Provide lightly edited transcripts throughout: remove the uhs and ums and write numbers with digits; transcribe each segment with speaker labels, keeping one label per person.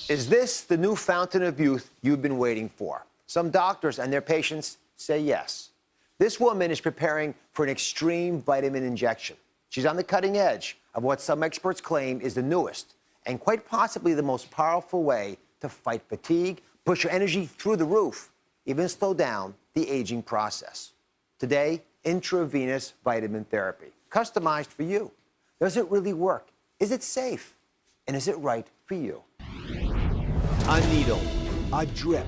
Speaker 1: Is this the new fountain of youth you've been waiting for? Some doctors and their patients say yes. This woman is preparing for an extreme vitamin injection. She's on the cutting edge of what some experts claim is the newest and quite possibly the most powerful way to fight fatigue, push your energy through the roof, even slow down the aging process. Today, intravenous vitamin therapy, customized for you. Does it really work? Is it safe? And is it right for you? A needle, a drip,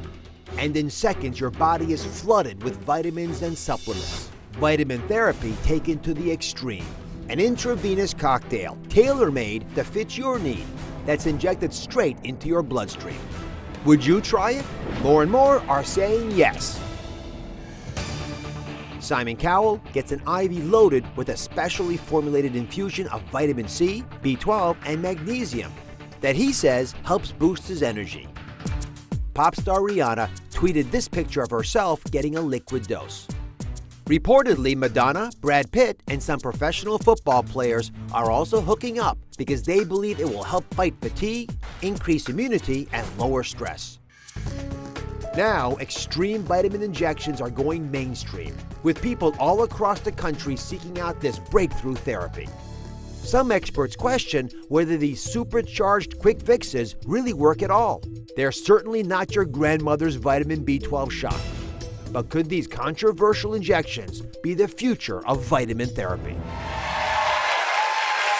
Speaker 1: and in seconds your body is flooded with vitamins and supplements. Vitamin therapy taken to the extreme. An intravenous cocktail, tailor-made to fit your need, that's injected straight into your bloodstream. Would you try it? More and more are saying yes. Simon Cowell gets an IV loaded with a specially formulated infusion of vitamin C, B12, and magnesium that he says helps boost his energy. Pop star Rihanna tweeted this picture of herself getting a liquid dose. Reportedly, Madonna, Brad Pitt, and some professional football players are also hooking up because they believe it will help fight fatigue, increase immunity, and lower stress. Now, extreme vitamin injections are going mainstream, with people all across the country seeking out this breakthrough therapy. Some experts question whether these supercharged quick fixes really work at all. They're certainly not your grandmother's vitamin B12 shot. But could these controversial injections be the future of vitamin therapy?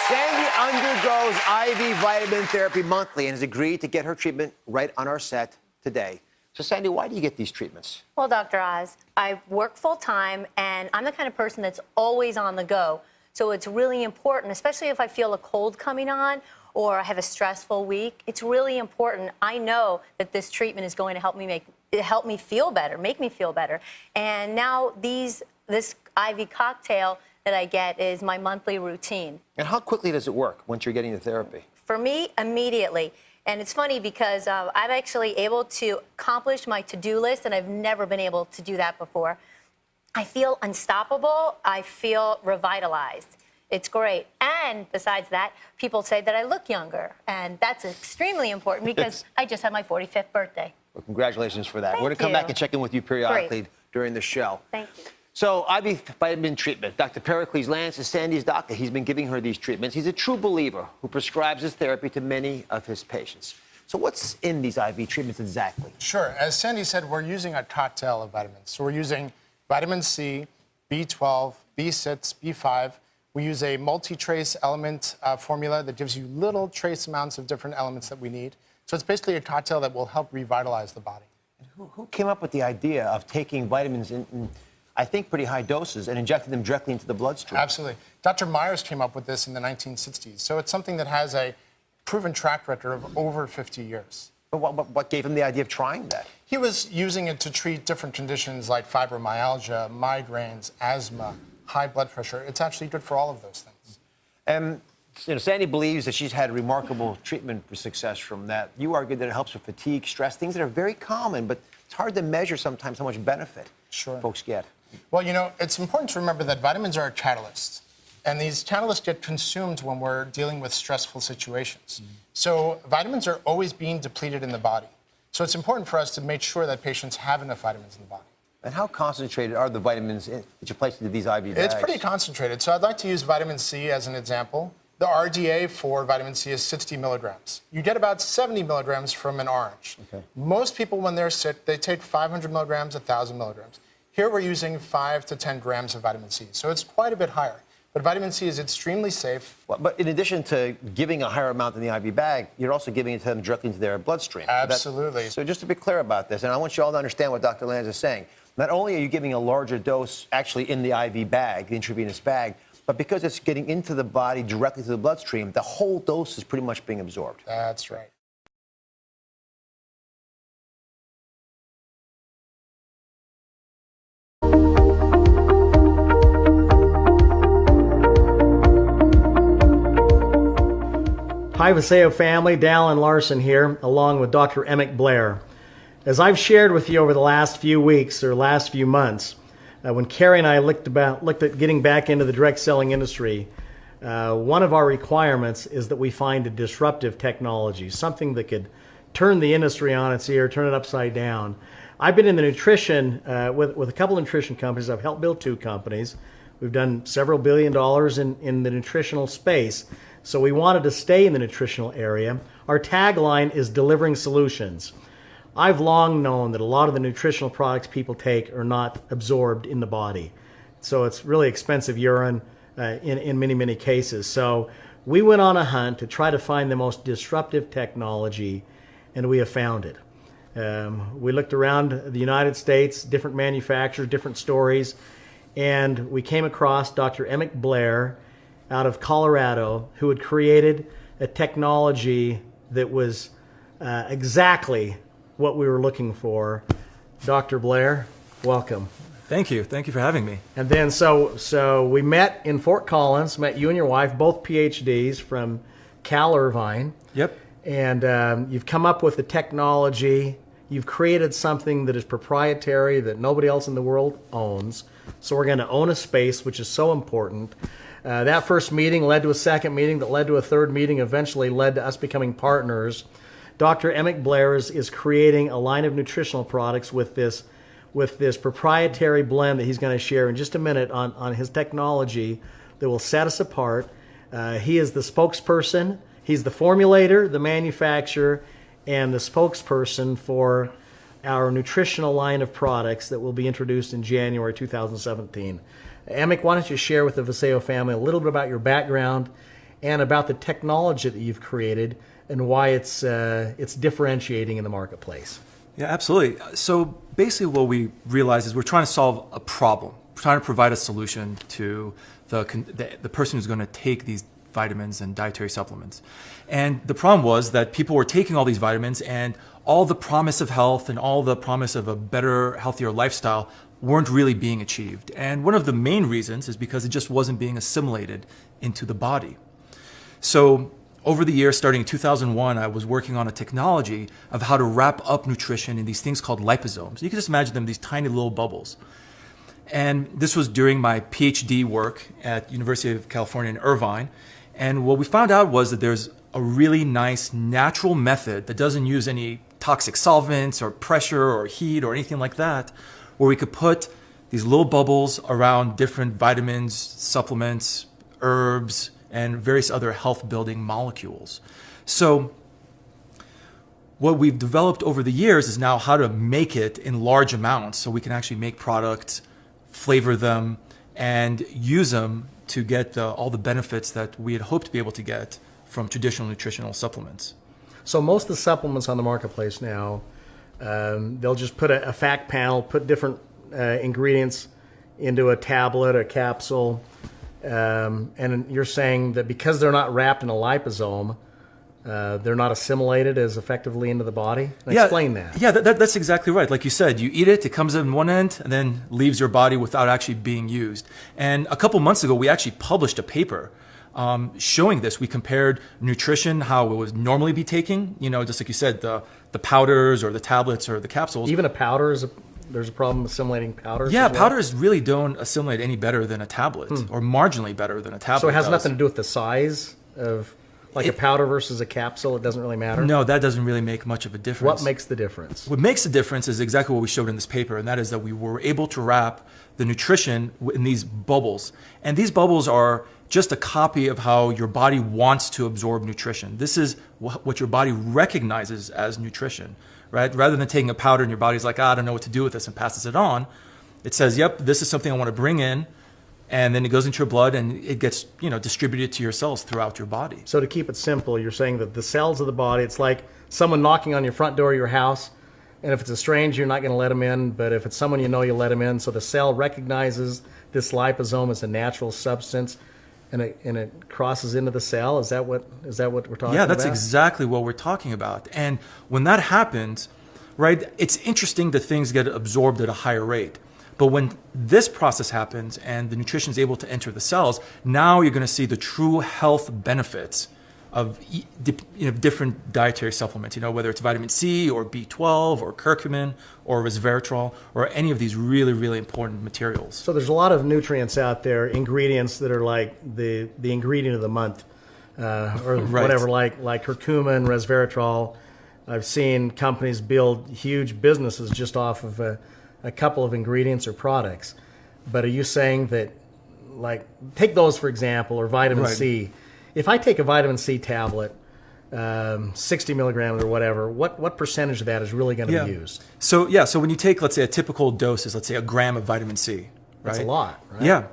Speaker 1: Sandy undergoes IV vitamin therapy monthly and has agreed to get her treatment right on our set today. So, Sandy, why do you get these treatments?
Speaker 2: Well, Dr. Oz, I work full-time, and I'm the kind of person that's always on the go. So it's really important, especially if I feel a cold coming on or I have a stressful week, it's really important. I know that this treatment is going to help me feel better, make me feel better. And now this IV cocktail that I get is my monthly routine.
Speaker 1: And how quickly does it work once you're getting the therapy?
Speaker 2: For me, immediately. And it's funny because I'm actually able to accomplish my to-do list, and I've never been able to do that before. I feel unstoppable. I feel revitalized. It's great. And besides that, people say that I look younger. And that's extremely important because I just had my 45th birthday.
Speaker 1: Well, congratulations for that.
Speaker 2: Thank
Speaker 1: We're going to come
Speaker 2: you.
Speaker 1: back and check in with you periodically during the show.
Speaker 2: Thank you.
Speaker 1: So, IV vitamin treatment. Dr. Pericles Lance is Sandy's doctor. He's been giving her these treatments. He's a true believer who prescribes this therapy to many of his patients. So what's in these IV treatments exactly?
Speaker 3: Sure. As Sandy said, we're using a cocktail of vitamins. So we're using vitamin C, B12, B6, B5. We use a multi-trace element formula that gives you little trace amounts of different elements that we need. So it's basically a cocktail that will help revitalize the body.
Speaker 1: And who came up with the idea of taking vitamins in, I think, pretty high doses and injecting them directly into the bloodstream?
Speaker 3: Absolutely. Dr. Myers came up with this in the 1960s. So it's something that has a proven track record of over 50 years.
Speaker 1: But what gave him the idea of trying that?
Speaker 3: He was using it to treat different conditions like fibromyalgia, migraines, asthma, high blood pressure. It's actually good for all of those things.
Speaker 1: And Sandy believes that she's had remarkable treatment success from that. You argue that it helps with fatigue, stress, things that are very common, but it's hard to measure sometimes how much benefit folks get.
Speaker 3: Well, it's important to remember that vitamins are a catalyst. And these catalysts get consumed when we're dealing with stressful situations. So vitamins are always being depleted in the body. So it's important for us to make sure that patients have enough vitamins in the body.
Speaker 1: And how concentrated are the vitamins that you place into these IV bags?
Speaker 3: It's pretty concentrated. So I'd like to use vitamin C as an example. The RDA for vitamin C is 60 milligrams. You get about 70 milligrams from an orange. Okay. Most people, when they're sick, they take 500 milligrams, 1,000 milligrams. Here we're using 5 to 10 grams of vitamin C. So it's quite a bit higher. But vitamin C is extremely safe.
Speaker 1: Well, but in addition to giving a higher amount in the IV bag, you're also giving it to them directly into their bloodstream.
Speaker 3: Absolutely.
Speaker 1: So just to be clear about this, and I want you all to understand what Dr. Lanz is saying. Not only are you giving a larger dose actually in the IV bag, the intravenous bag, but because it's getting into the body directly to the bloodstream, the whole dose is pretty much being absorbed.
Speaker 3: That's right.
Speaker 4: Hi Vasayo family, Dallin Larson here, along with Dr. Amick Blair. As I've shared with you over the last few weeks or last few months, when Carrie and I looked at getting back into the direct selling industry, one of our requirements is that we find a disruptive technology, something that could turn the industry on its ear, turn it upside down. I've been in the nutrition, with a couple of nutrition companies. I've helped build 2 companies. We've done several $1 billion in the nutritional space. So we wanted to stay in the nutritional area. Our tagline is delivering solutions. I've long known that a lot of the nutritional products people take are not absorbed in the body. So it's really expensive urine in many, many cases. So we went on a hunt to try to find the most disruptive technology, and we have found it. We looked around the United States, different manufacturers, different stories, and we came across Dr. Amick Blair out of Colorado, who had created a technology that was exactly what we were looking for. Dr. Blair, welcome.
Speaker 5: Thank you. Thank you for having me.
Speaker 4: And then so we met in Fort Collins, met you and your wife, both PhDs from Cal Irvine.
Speaker 5: Yep.
Speaker 4: And you've come up with the technology. You've created something that is proprietary that nobody else in the world owns. So we're going to own a space, which is so important. That first meeting led to a second meeting that led to a third meeting, eventually led to us becoming partners. Dr. Amick Blair is creating a line of nutritional products with this proprietary blend that he's going to share in just a minute on his technology that will set us apart. He is the spokesperson. He's the formulator, the manufacturer, and the spokesperson for our nutritional line of products that will be introduced in January 2017. Amick, why don't you share with the Vasayo family a little bit about your background and about the technology that you've created and why it's differentiating in the marketplace.
Speaker 5: Yeah, absolutely. So basically what we realize is we're trying to solve a problem. We're trying to provide a solution to the person who's going to take these vitamins and dietary supplements. And the problem was that people were taking all these vitamins, and all the promise of health and all the promise of a better, healthier lifestyle weren't really being achieved. And one of the main reasons is because it just wasn't being assimilated into the body. So over the years, starting in 2001, I was working on a technology of how to wrap up nutrition in these things called liposomes. You can just imagine them, these tiny little bubbles. And this was during my PhD work at University of California in Irvine. And what we found out was that there's a really nice natural method that doesn't use any toxic solvents or pressure or heat or anything like that, where we could put these little bubbles around different vitamins, supplements, herbs, and various other health-building molecules. So what we've developed over the years is now how to make it in large amounts so we can actually make products, flavor them, and use them to get all the benefits that we had hoped to be able to get from traditional nutritional supplements.
Speaker 4: So most of the supplements on the marketplace now, they'll just put a fact panel, put different ingredients into a tablet, a capsule, and you're saying that because they're not wrapped in a liposome, they're not assimilated as effectively into the body? Explain that.
Speaker 5: Yeah, that's exactly right. Like you said, you eat it comes in one end and then leaves your body without actually being used. And a couple months ago, we actually published a paper showing this. We compared nutrition, how it would normally be taking, just like you said, the powders or the tablets or the capsules.
Speaker 4: Even a powder there's a problem assimilating powders?
Speaker 5: Yeah,
Speaker 4: as well?
Speaker 5: powders really don't assimilate any better than a tablet or marginally better than a tablet.
Speaker 4: So it has
Speaker 5: does.
Speaker 4: nothing to do with the size of a powder versus a capsule? It doesn't really matter?
Speaker 5: No, that doesn't really make much of a difference.
Speaker 4: What makes the difference?
Speaker 5: What makes the difference is exactly what we showed in this paper, and that is that we were able to wrap the nutrition in these bubbles. And these bubbles are just a copy of how your body wants to absorb nutrition. This is what your body recognizes as nutrition, right? Rather than taking a powder and your body's like, I don't know what to do with this, and passes it on, it says, yep, this is something I want to bring in, and then it goes into your blood and it gets distributed to your cells throughout your body.
Speaker 4: So to keep it simple, you're saying that the cells of the body, it's like someone knocking on your front door of your house, and if it's a stranger, you're not going to let them in, but if it's someone you know, you'll let them in. So the cell recognizes this liposome as a natural substance, and it crosses into the cell. Is that what we're talking about?
Speaker 5: Yeah, that's exactly what we're talking about. And when that happens, right, it's interesting that things get absorbed at a higher rate. But when this process happens and the nutrition is able to enter the cells, now you're going to see the true health benefits of different dietary supplements, whether it's vitamin C or B12 or curcumin or resveratrol or any of these really, really important materials.
Speaker 4: So there's a lot of nutrients out there, ingredients that are like the ingredient of the month or
Speaker 5: Right.
Speaker 4: whatever, like curcumin, resveratrol. I've seen companies build huge businesses just off of a couple of ingredients or products. But are you saying that, like, take those for example, or vitamin C. If I take a vitamin C tablet, 60 milligrams or whatever, what percentage of that is really going to be used?
Speaker 5: So when you take, let's say, a typical dose is, let's say, a gram of vitamin C, right?
Speaker 4: That's a lot, right?
Speaker 5: Yeah.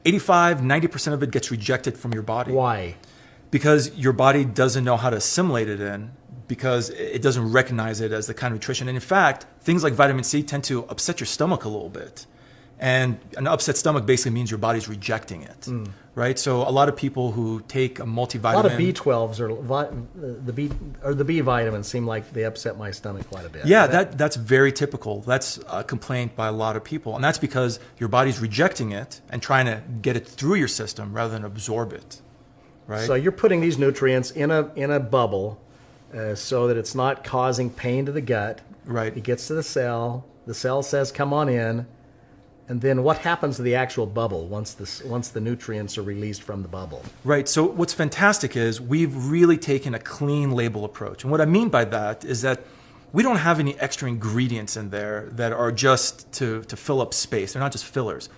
Speaker 5: 85-90% of it gets rejected from your body.
Speaker 4: Why?
Speaker 5: Because your body doesn't know how to assimilate it in, because it doesn't recognize it as the kind of nutrition. And in fact, things like vitamin C tend to upset your stomach a little bit. And an upset stomach basically means your body's rejecting it, right? So a lot of people who take a multivitamin...
Speaker 4: A lot of B12s or the B vitamins seem like they upset my stomach quite a bit.
Speaker 5: Yeah, that's very typical. That's a complaint by a lot of people. And that's because your body's rejecting it and trying to get it through your system rather than absorb it, right?
Speaker 4: So you're putting these nutrients in a bubble so that it's not causing pain to the gut.
Speaker 5: Right.
Speaker 4: It gets to the cell says, come on in. And then what happens to the actual bubble once the nutrients are released from the bubble?
Speaker 5: Right. So what's fantastic is we've really taken a clean label approach. And what I mean by that is that we don't have any extra ingredients in there that are just to fill up space. They're not just fillers.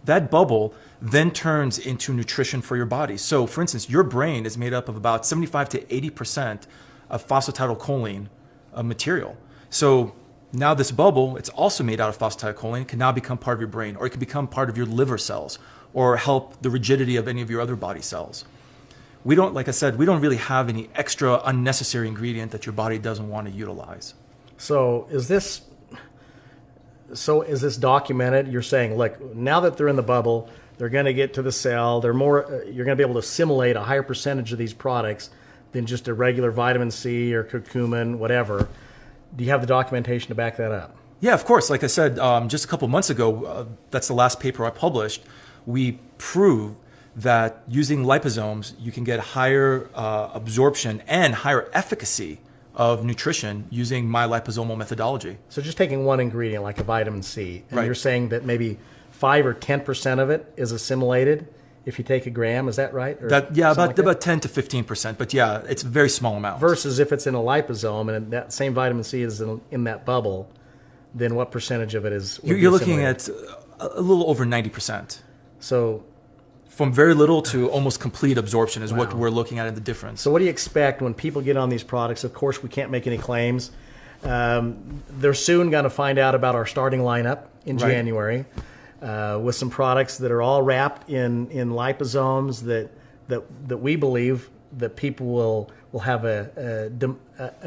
Speaker 5: That bubble then turns into nutrition for your body. So for instance, your brain is made up of about 75 to 80% of phosphatidylcholine material. So now this bubble, it's also made out of phosphatidylcholine, can now become part of your brain, or it can become part of your liver cells, or help the rigidity of any of your other body cells. We don't, like I said, we don't really have any extra unnecessary ingredient that your body doesn't want to utilize.
Speaker 4: So is this documented? You're saying, look, now that they're in the bubble, they're going to get to the cell. They're more. You're going to be able to assimilate a higher percentage of these products than just a regular vitamin C or curcumin, whatever. Do you have the documentation to back that up?
Speaker 5: Yeah, of course. Like I said, just a couple months ago, that's the last paper I published, we proved that using liposomes, you can get higher absorption and higher efficacy of nutrition using my liposomal methodology.
Speaker 4: So just taking one ingredient like a vitamin C, and
Speaker 5: Right.
Speaker 4: you're saying that maybe 5 or 10% of it is assimilated if you take a gram, is that right? Or
Speaker 5: About 10 to 15%, but yeah, it's a very small amount.
Speaker 4: Versus if it's in a liposome and that same vitamin C is in that bubble, then what percentage of it is?
Speaker 5: You're looking at a little over 90%.
Speaker 4: So
Speaker 5: From very little to almost complete absorption is what we're looking at in the difference.
Speaker 4: So what do you expect when people get on these products? Of course, we can't make any claims. They're soon going to find out about our starting lineup in
Speaker 5: Right.
Speaker 4: January with some products that are all wrapped in liposomes that we believe that people will have a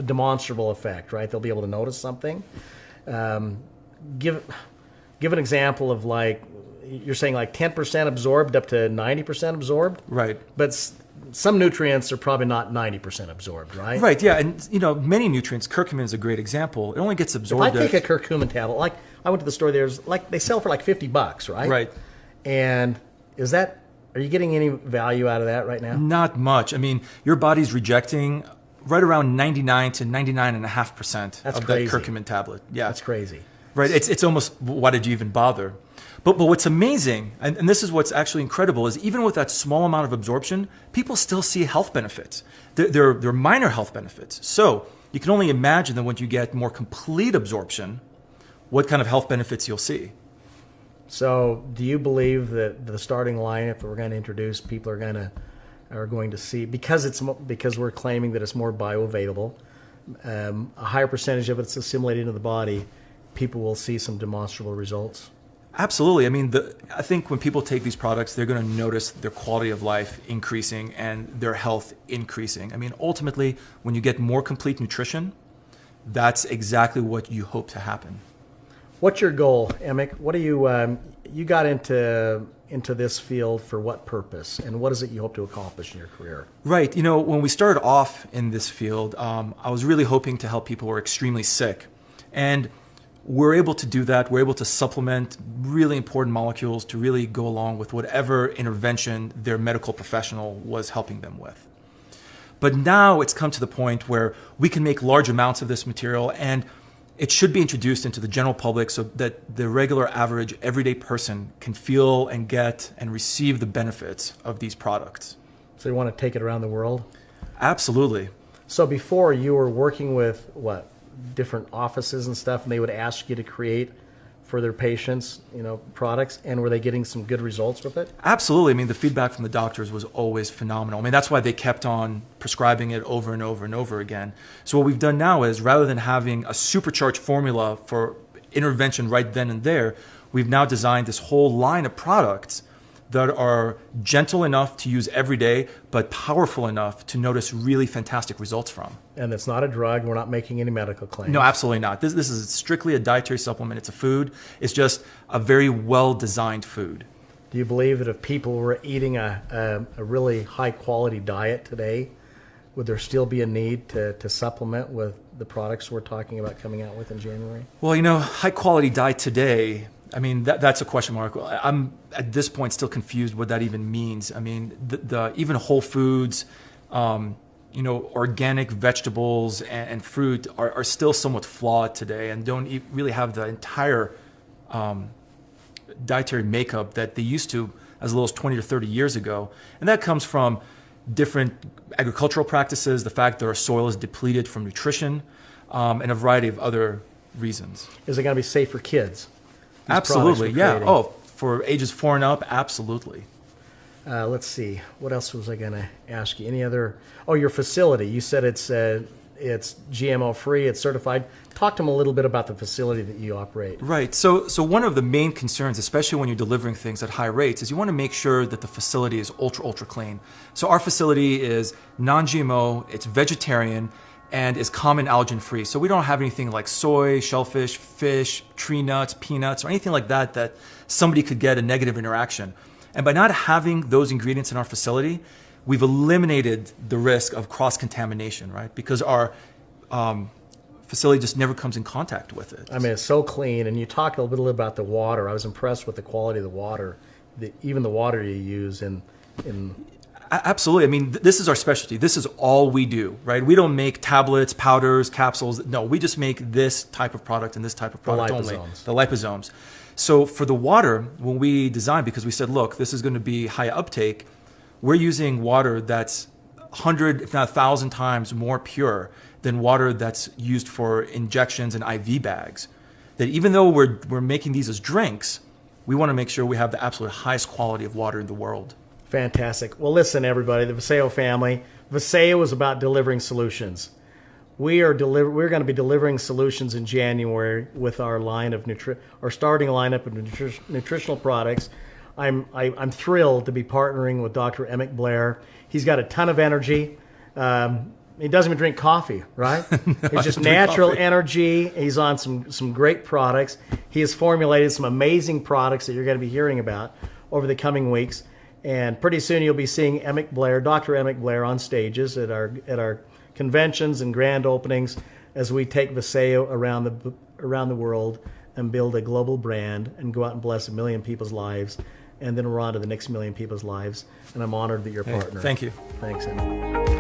Speaker 4: demonstrable effect, right? They'll be able to notice something. Give an example of, like, you're saying like 10% absorbed up to 90% absorbed?
Speaker 5: Right.
Speaker 4: But some nutrients are probably not 90% absorbed, right?
Speaker 5: Right, yeah, and many nutrients, curcumin is a great example. It only gets absorbed.
Speaker 4: If I take a curcumin tablet, like I went to the store, there's like they sell for like $50, right?
Speaker 5: Right.
Speaker 4: And are you getting any value out of that right now?
Speaker 5: Not much. I mean, your body's rejecting right around 99 to 99.5% of
Speaker 4: crazy.
Speaker 5: that curcumin tablet. Yeah,
Speaker 4: That's crazy.
Speaker 5: Right. It's almost, why did you even bother? But what's amazing, and this is what's actually incredible, is even with that small amount of absorption, people still see health benefits. They're minor health benefits. So you can only imagine that when you get more complete absorption, what kind of health benefits you'll see.
Speaker 4: So do you believe that the starting lineup that we're going to introduce, people are going to see, because we're claiming that it's more bioavailable, a higher percentage of it's assimilated into the body, people will see some demonstrable results?
Speaker 5: Absolutely. I mean, I think when people take these products, they're going to notice their quality of life increasing and their health increasing. I mean, ultimately, when you get more complete nutrition, that's exactly what you hope to happen.
Speaker 4: What's your goal, Amick? What do you got into this field for what purpose, and what is it you hope to accomplish in your career?
Speaker 5: Right. When we started off in this field, I was really hoping to help people who are extremely sick. And we're able to do that. We're able to supplement really important molecules to really go along with whatever intervention their medical professional was helping them with. But now it's come to the point where we can make large amounts of this material, and it should be introduced into the general public so that the regular, average, everyday person can feel and get and receive the benefits of these products.
Speaker 4: So you want to take it around the world?
Speaker 5: Absolutely.
Speaker 4: So before you were working with what, different offices and stuff, and they would ask you to create for their patients, products, and were they getting some good results with it?
Speaker 5: Absolutely. I mean, the feedback from the doctors was always phenomenal. I mean, that's why they kept on prescribing it over and over and over again. So what we've done now is, rather than having a supercharged formula for intervention right then and there, we've now designed this whole line of products that are gentle enough to use every day, but powerful enough to notice really fantastic results from.
Speaker 4: And it's not a drug. We're not making any medical claims.
Speaker 5: No, absolutely not. This is strictly a dietary supplement. It's a food. It's just a very well-designed food.
Speaker 4: Do you believe that if people were eating a really high-quality diet today, would there still be a need to supplement with the products we're talking about coming out with in January?
Speaker 5: Well, high-quality diet today, I mean, that's a question mark. I'm, at this point, still confused what that even means. I mean, the even whole foods, organic vegetables and fruit are still somewhat flawed today and don't really have the entire dietary makeup that they used to as little as 20 or 30 years ago. And that comes from different agricultural practices, the fact that our soil is depleted from nutrition, and a variety of other reasons.
Speaker 4: Is it going to be safe for kids?
Speaker 5: Absolutely, yeah. Oh, for ages 4 and up, absolutely.
Speaker 4: Let's see. What else was I going to ask you? Any other? Oh, your facility. You said it's GMO free. It's certified. Talk to them a little bit about the facility that you operate.
Speaker 5: Right. So one of the main concerns, especially when you're delivering things at high rates, is you want to make sure that the facility is ultra clean. So our facility is non-GMO. It's vegetarian. And is common allergen free. So we don't have anything like soy, shellfish, fish, tree nuts, peanuts, or anything like that somebody could get a negative interaction. And by not having those ingredients in our facility, we've eliminated the risk of cross-contamination, right? Because our facility just never comes in contact with it.
Speaker 4: I mean, it's so clean. And you talked a little bit about the water. I was impressed with the quality of the water, even the water you use in
Speaker 5: Absolutely. I mean, this is our specialty. This is all we do, right? We don't make tablets, powders, capsules. No, we just make this type of product and this type of product only. The liposomes. So for the water, when we designed, because we said, look, this is going to be high uptake, we're using water that's 100, if not 1,000 times more pure than water that's used for injections and IV bags. That even though we're making these as drinks, we want to make sure we have the absolute highest quality of water in the world.
Speaker 4: Fantastic. Well, listen, everybody, the Vasayo family. Vasayo is about delivering solutions. We're going to be delivering solutions in January with our line of our starting lineup of nutritional products. I'm thrilled to be partnering with Dr. Amick Blair. He's got a ton of energy. He doesn't even drink coffee, right? It's just natural energy. He's on some great products. He has formulated some amazing products that you're going to be hearing about over the coming weeks. And pretty soon you'll be seeing Amick Blair, Dr. Amick Blair, on stages at our conventions and grand openings as we take Vasayo around the world and build a global brand and go out and bless 1 million people's lives. And then we're on to the next 1 million people's lives. And I'm honored that you're a partner.
Speaker 5: Thank you.
Speaker 4: Thanks, Amick.